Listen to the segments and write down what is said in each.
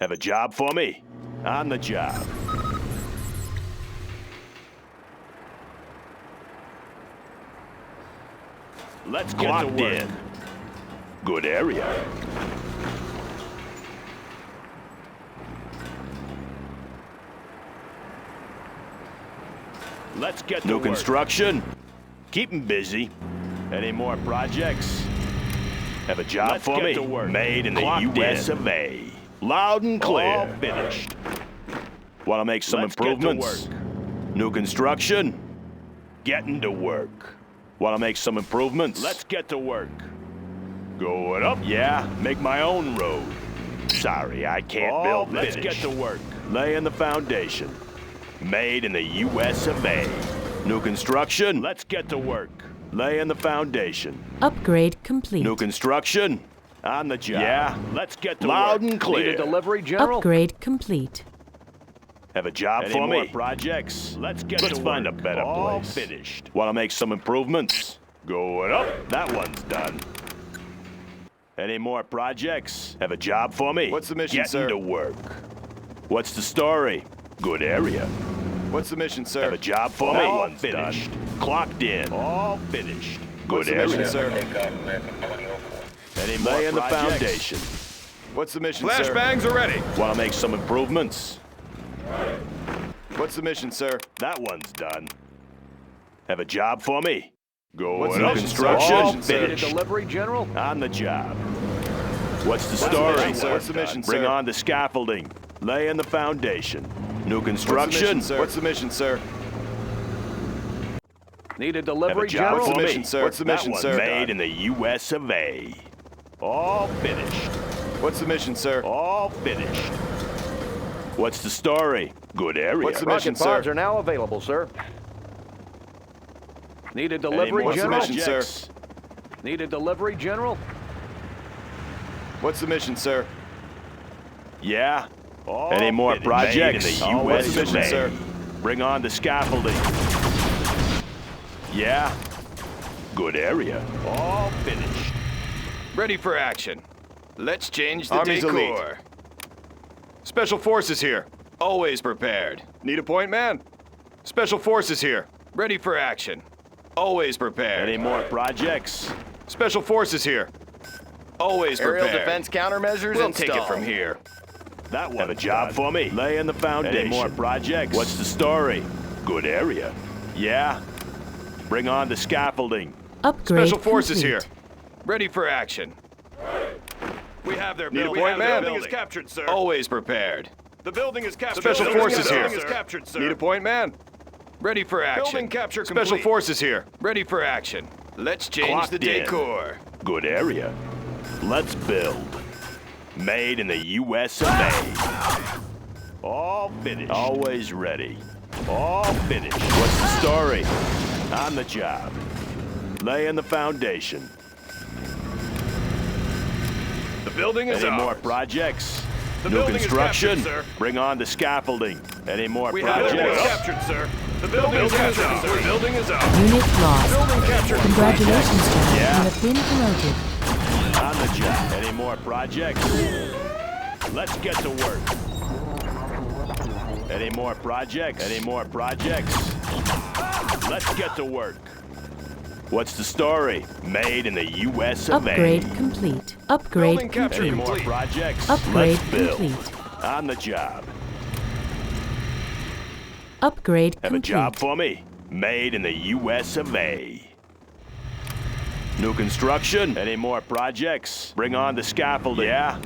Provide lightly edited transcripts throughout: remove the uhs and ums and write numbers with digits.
Have a job for me? On the job. Let's get to work. In. Good area. Let's get to work. New construction. Keep 'em busy. Any more projects? Have a job for me? Made in the US of A. Loud and clear. All finished. Want to make some improvements? New construction. Getting to work. Want to make some improvements? Let's get to work. Going up? Yeah, make my own road. Sorry, I can't build this. Let's get to work. Laying the foundation. Made in the US of A. New construction? Let's get to work. Laying the foundation. Upgrade complete. New construction? On the job. Yeah, let's get to loud work. And clear. Need a delivery, General? Upgrade complete. Have a job Any for more me? Projects? Let's find a better place. Finished. Want to make some improvements? Going up. That one's done. Any more projects? Have a job for me? What's the mission, sir? Getting to work. What's the story? Good area. What's the mission, sir? Have a job for me? That one's finished. Clocked in. All finished. Good area. Mission, sir? Any more laying the foundation. What's the mission, sir? Flashbangs are ready. Want to make some improvements? What's the mission, sir? That one's done. Have a job for me? Going the up. mission, Construction. sir? Need a Finished. delivery, General? On the job. What's the story? mission, sir? What's the mission, Bring sir? on the scaffolding. Laying the foundation. New construction. What's the mission, sir? Need a Have a delivery, job General? for What's the me. mission, sir? What's the mission, that sir? one's made in the US of A. All finished. What's the mission, sir? All finished. What's the story? Good area. What's the mission, Rocket pods sir? are now available, sir. Need a Any delivery, more General? mission, sir? projects? Need a delivery, General? What's the mission, sir? Yeah. All Any more finished. projects? Made in the US US of A. sir. Bring on the scaffolding. Yeah. Good area. All finished. Ready for action. Let's change the Army's decor. elite. Special Forces here. Always prepared. Need a point, man? Special Forces here. Ready for action. Always prepared. Any more projects? Special Forces here. Always Aerial prepared. defense countermeasures We'll installed. take it from here. That one. Have a job for me. Laying the foundation. Any more projects? What's the story? Good area. Yeah. Bring on the scaffolding. Upgrade Special Forces complete. here. Ready for action. We have their Need a building. point, man? The building is captured, sir. Always prepared. The building is captured. Special The building Forces is- here. building is captured, sir. Need a point, man? Ready for action. Building capture Special complete. Forces here. Ready for action. Let's change Clocked the in. decor. Good area. Let's build. Made in the US of A. All finished. Always ready. All finished. What's the story? On the job. Laying the foundation. The building is Any more ours. projects? The New building is construction? captured, sir. Bring on the scaffolding. Any more We have their building projects? captured, sir. The building is captured, sir. The building is ours. Unit lost. Building captured. Congratulations, General. Yeah. You have been promoted. On the job. Any more projects? Let's get to work. Any more projects? Any more projects? Let's get to work. What's the story? Made in the US of A. Upgrade complete. Upgrade Building captured. Any complete. more projects? Upgrade Let's build. complete. On the job. Upgrade Have a complete. job for me. Made in the US of A. New construction? Any more projects? Bring on the scaffolding. Yeah.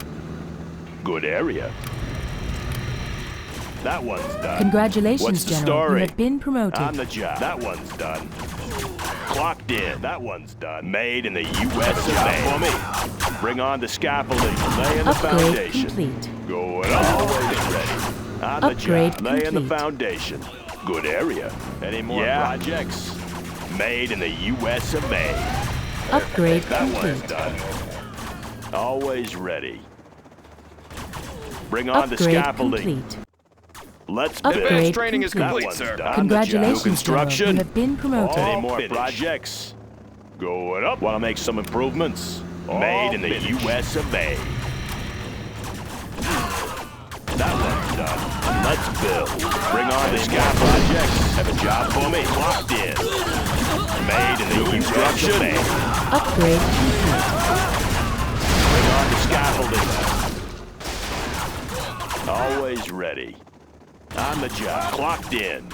Good area. That one's done. Congratulations, What's the General. story? You have been promoted. On the job. That one's done. Clocked in. That one's done. Made in the US of A. For me. Bring on the scaffolding. Laying the Upgrade foundation. complete. Going always ready. On the Upgrade job. Laying the complete. foundation. Good area. Any more projects? Made in the US of A. Upgrade That one's complete. done. Always ready. Bring on the Upgrade scaffolding. complete. Let's build. Upgrade Advanced training is complete. That complete, one's sir. done. On the job. Congratulations, New construction. General. You have been promoted. Any All more finished. projects? Going up. Want to make some improvements? Made in the finished. US of A. That one's done. Let's build. Bring on the sky projects. Have a job for me. Locked in. Made in the construction. Upgrade complete. Bring on the scaffolding. Always ready. On the job. Clocked in.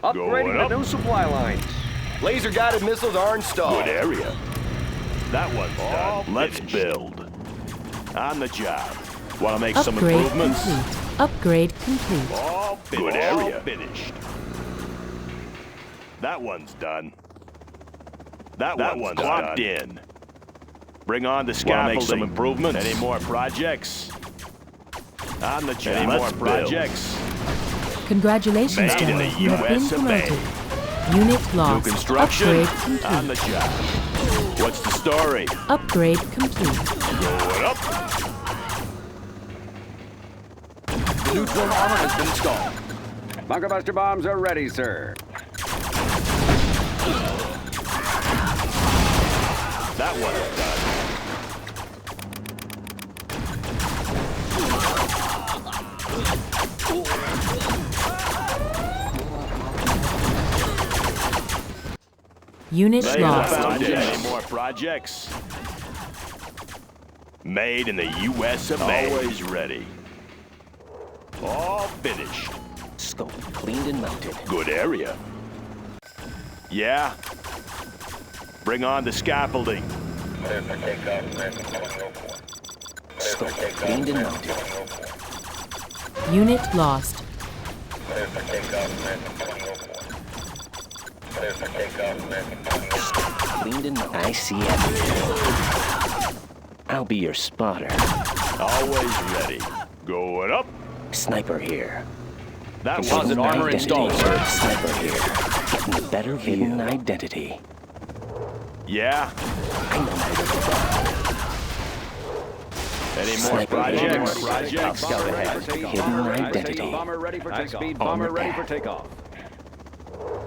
Upgrading Going up. the new supply lines. Laser-guided missiles are installed. Good area. That one's done. Let's build. On the job. Want to make some Upgrade improvements? complete. Upgrade complete. All finished. Good area. All finished. That one's done. That one's clocked in. Bring on the scaffolding. Make some improvements. Any more projects? On the job. Any more projects? Congratulations, Made in General. the You have been US of A. promoted. Unit lost. New construction. Upgrade complete. On the job. What's the story? Upgrade complete. Going up. The neutron armor has been installed. Bunker buster bombs are ready, sir. That one's done. Unit Lay lost. the foundation. Any more projects? Made in the US of A. Always ready. All finished. Scope cleaned and mounted. Good area. Yeah. Bring on the scaffolding. Scope cleaned and mounted. Unit lost. Cleaned and mounted. I see everything. I'll be your spotter. Always ready. Going up. Sniper here. That Composite one's armor done. installed, sir. Sniper here. Getting a better hidden identity. Yeah. I know how to Any more Sniper projects? here. I'll scout ahead. Hidden identity. Bomber ready for takeoff. High-speed On bomber the ready for path. takeoff.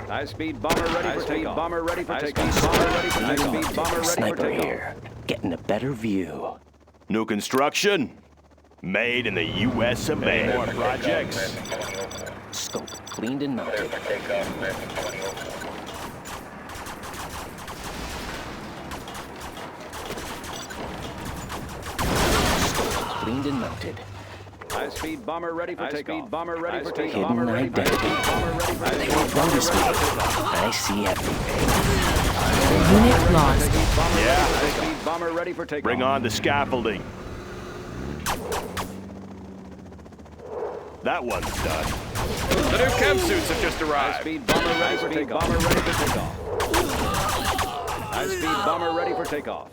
High-speed bomber ready for takeoff. Bomber ready for takeoff. Bomber ready for takeoff. High-speed bomber ready for Sniper takeoff. here. Getting a better view. New construction. Made in the US of A. Any more projects? Scope cleaned and mounted. Cleaned and mounted. High-speed bomber ready for takeoff. High-speed bomber ready for takeoff. Hidden Bomber ready for identity. takeoff. Bomber ready for They takeoff. won't notice me. I see everything. Unit lost. Yeah. High-speed bomber ready for takeoff. Bring on the scaffolding. That one's done. The new chem suits have just arrived. High-speed bomber ready for takeoff. Bomber ready for takeoff. High-speed bomber ready for takeoff.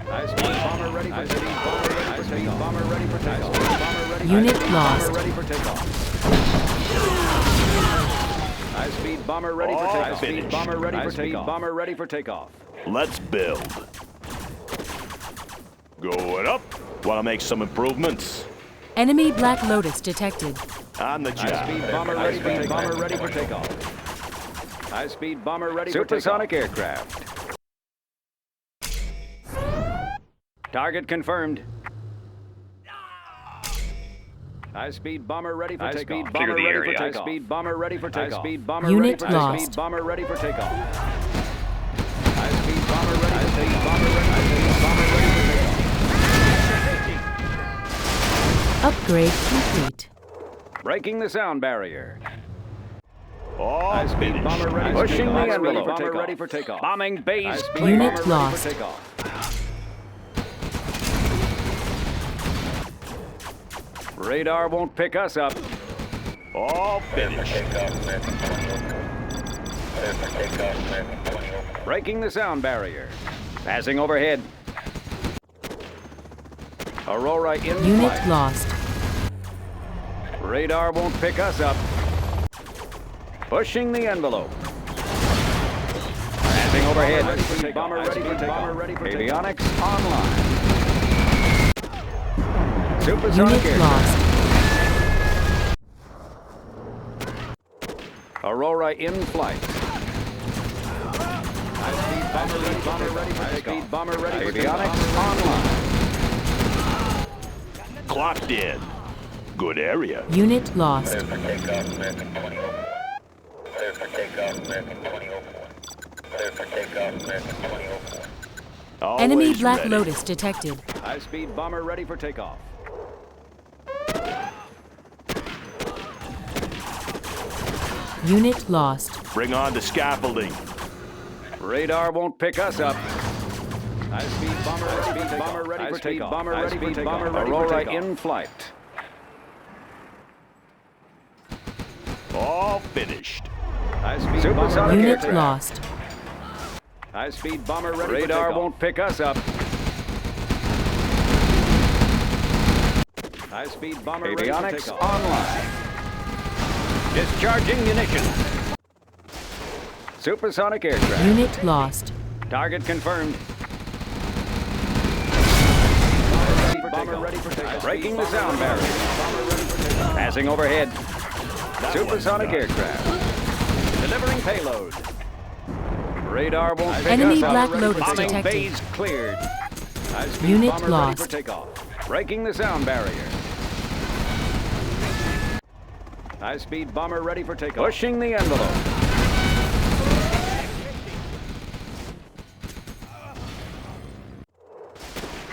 High-speed bomber ready for takeoff. High-speed bomber ready for takeoff. Bomber ready. Unit lost. Ready for takeoff. High-speed bomber ready for All takeoff. finished. High-speed bomber ready for High-speed takeoff. Bomber ready for takeoff. Let's build. Going up. Want to make some improvements? Enemy Black Lotus detected. On the job. High-speed bomber ready for takeoff. Bomber ready for takeoff. High-speed bomber ready for takeoff. Supersonic aircraft. Target confirmed. High-speed bomber ready for takeoff. High-speed bomber ready for takeoff. High-speed bomber ready for takeoff. High-speed bomber ready Unit for lost. High-speed bomber ready for takeoff. High-speed bomber ready. High-speed bomber ready. High-speed bomber ready for takeoff. Upgrade complete. Breaking the sound barrier. All High-speed finished. bomber ready. Pushing the envelope. Bomber ready for takeoff. Bombing base. Unit lost. Ready for takeoff. Radar won't pick us up. All finished. Breaking the sound barrier. Passing overhead. Aurora in Unit flight. lost. Radar won't pick us up. Pushing the envelope. Passing overhead. Bomber ready for takeoff. Avionics online. Supersonic Unit aircraft. lost. Aurora in flight. High-speed bomber ready for takeoff. High-speed bomber ready for takeoff. Avionics online. Clocked in. Good area. Unit lost. Enemy Always Black ready. Lotus detected. High-speed bomber ready for takeoff. Unit lost. Bring on the scaffolding. Radar won't pick us up. High-speed bomber ready for takeoff. High-speed bomber ready for takeoff. Aurora in flight. All finished. High-speed Supersonic bomber ready Unit for takeoff. lost. High-speed bomber ready for takeoff. Radar won't pick us up. High-speed bomber ready for Avionics takeoff. online. Discharging munitions. Supersonic aircraft. Unit lost. Target confirmed. Bomber ready for takeoff. Breaking the sound barrier. Passing overhead. Supersonic aircraft. Delivering payload. Radar won't pick Enemy us up. Black Lotus Bombing detected. bays cleared. High-speed Unit bomber ready lost. for takeoff. Breaking the sound barrier. High-speed bomber ready for takeoff. Pushing the envelope.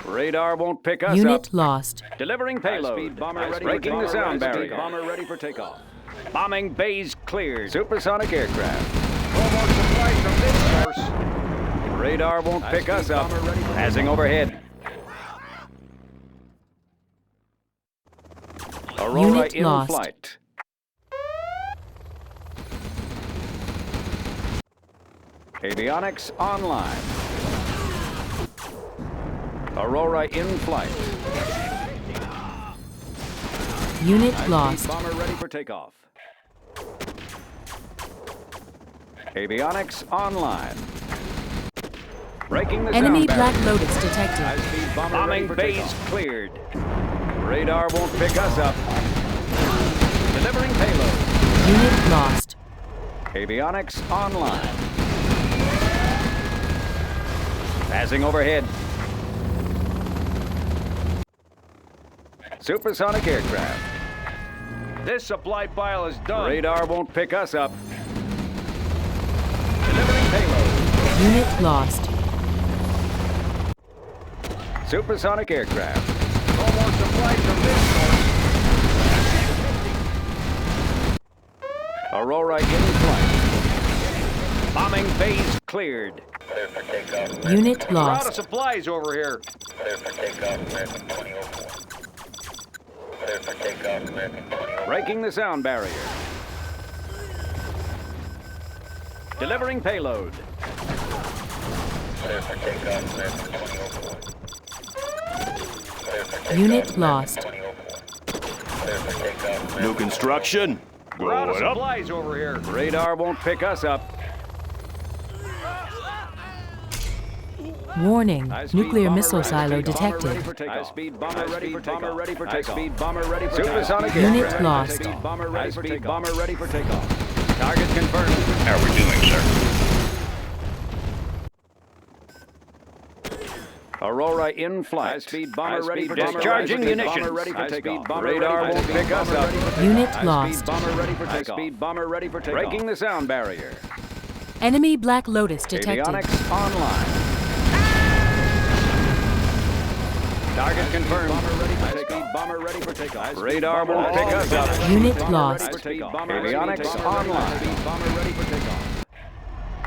Radar won't pick us Unit up. lost. Delivering payload. Breaking the sound barrier. Bomber ready for takeoff. Bombing bays cleared. Supersonic aircraft. Radar won't pick us up. Passing overhead. Aurora Unit in lost. flight. Avionics online. Aurora in flight. Unit High-speed lost. bomber ready for takeoff. Avionics online. Breaking the Enemy sound Black barrier. Lotus detected. High-speed bomber bombing bays cleared. Radar won't pick us up. Delivering payload. Unit lost. Avionics online. Passing overhead. Supersonic aircraft. This supply pile is done. Radar won't pick us up. Delivering payload. Unit lost. Supersonic aircraft. No more supplies from this source. Aurora in flight. Bombing bays cleared. Unit We're out of lost. supplies over here. Breaking the sound barrier. Delivering payload. Unit lost. New construction. We're out of Going up. supplies over here. Radar won't pick us up. Warning. High-speed Nuclear bomber missile ready for silo takeoff. Bomber ready detected. for takeoff. High-speed bomber ready for takeoff. High-speed bomber ready for takeoff. Supersonic Unit aircraft. lost. High-speed bomber ready for takeoff. Bomber ready for takeoff. Target confirmed. How are we doing, sir? Aurora in flight. High-speed bomber ready for takeoff. Discharging munitions. Bomber ready for takeoff. Radar won't pick us up. Unit High-speed lost. bomber ready for takeoff. High-speed bomber ready for takeoff. Breaking the sound barrier. Enemy Black Lotus detected. Avionics online. Target confirmed. High-speed bomber ready for takeoff. Radar won't pick us up. Unit lost. Avionics online. Bomber ready for takeoff.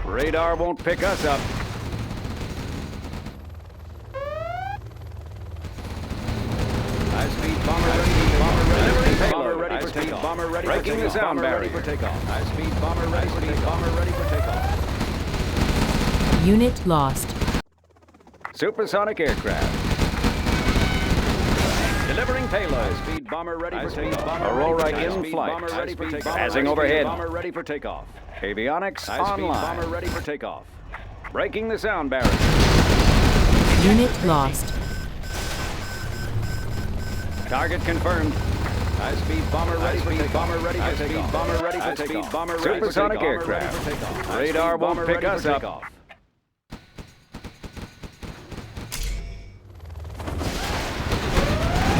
Radar won't pick us up. High-speed bomber ready. Bomber ready for takeoff. Bomber ready for takeoff. Breaking the sound barrier. High-speed bomber ready for takeoff. Bomber ready for takeoff. Unit lost. Supersonic aircraft. Delivering payload. High-speed bomber ready for takeoff. Aurora in flight. Passing overhead. Bomber ready for takeoff. Avionics online. Bomber ready for takeoff. Breaking the sound barrier. Unit lost. Target confirmed. High-speed bomber ready for takeoff. Bomber ready for takeoff. Bomber ready for takeoff. Bomber ready for takeoff. Supersonic aircraft. Radar won't pick us up.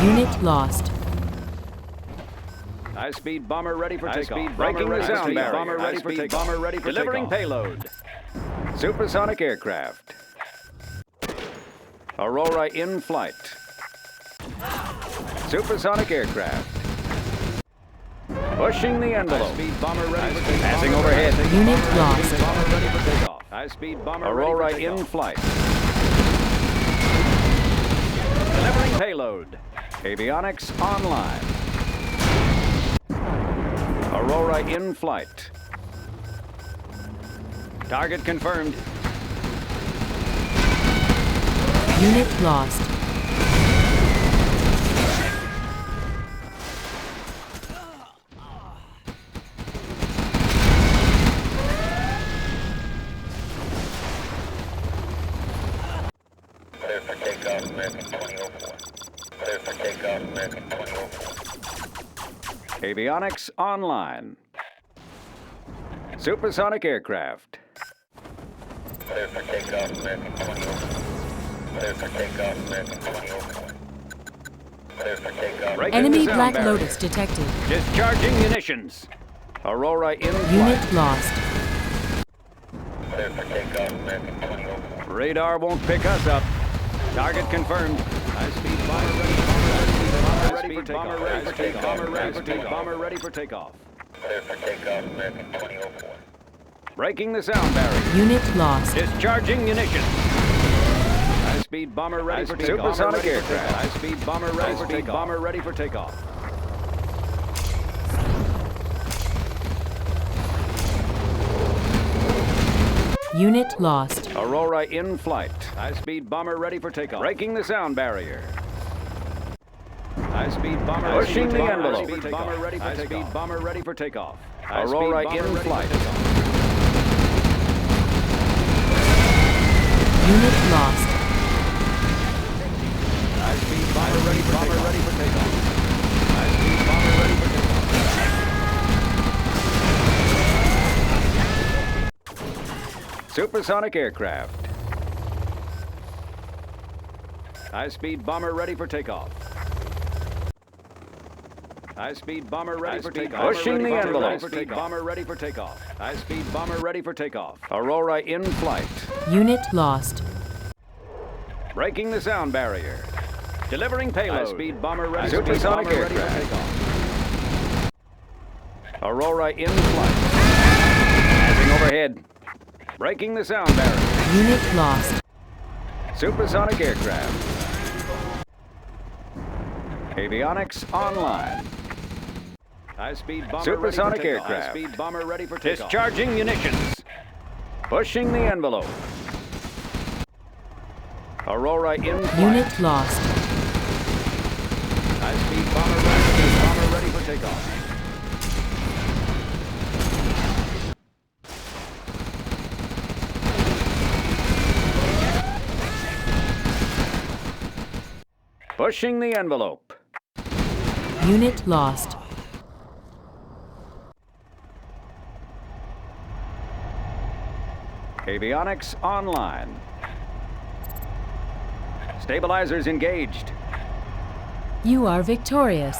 Unit lost. High-speed bomber ready for takeoff. Breaking the sound barrier. Bomber ready for takeoff. Bomber ready for delivering payload. Supersonic aircraft. Aurora in flight. Supersonic aircraft. Pushing the envelope. High-speed bomber ready for takeoff. Passing overhead. Unit lost. Bomber ready for takeoff. High-speed bomber Aurora in flight. Delivering payload. Avionics online. Aurora in flight. Target confirmed. Unit lost. Clear for takeoff, American 2004. Clear for takeoff, American 2004. Avionics online. Supersonic aircraft. Clear for takeoff, American 2004. Clear for takeoff, American 2004. Clear for takeoff. Breaking Enemy the sound Black barrier. Lotus detected. Discharging munitions. Aurora in flight. Unit lost. Clear for takeoff, American 2004. Radar won't pick us up. Target confirmed. High-speed bomber ready. Bomber ready for takeoff. Bomber ready for takeoff. Bomber ready for takeoff. Bomber ready for takeoff. Clear for takeoff, American 2004. Breaking the sound barrier. Unit lost. Discharging munitions. High-speed bomber ready for takeoff. Supersonic aircraft. High-speed bomber ready for takeoff. Bomber ready for takeoff. Unit lost. Aurora in flight. High-speed bomber ready for takeoff. Breaking the sound barrier. High-speed bomber pushing the envelope. High-speed bomber ready for takeoff. High-speed bomber ready for takeoff. Aurora in flight. Unit lost. High-speed bomber ready for takeoff. Ready for takeoff. High-speed bomber ready for takeoff. Supersonic aircraft. High-speed bomber ready for takeoff. High-speed bomber ready for takeoff. Pushing the envelope. High-speed bomber ready for takeoff. High-speed bomber ready for takeoff. Aurora in flight. Unit lost. Breaking the sound barrier. Delivering payload. High-speed bomber ready. Supersonic aircraft. Ready for takeoff. Aurora in flight. Passing overhead. Breaking the sound barrier. Unit lost. Supersonic aircraft. Avionics online. High-speed bomber supersonic ready for aircraft. High-speed bomber ready for takeoff. Discharging munitions. Pushing the envelope. Aurora in flight. Unit lost. High-speed bomber ready for takeoff. Pushing the envelope. Unit lost. Avionics online. Stabilizers engaged. You are victorious.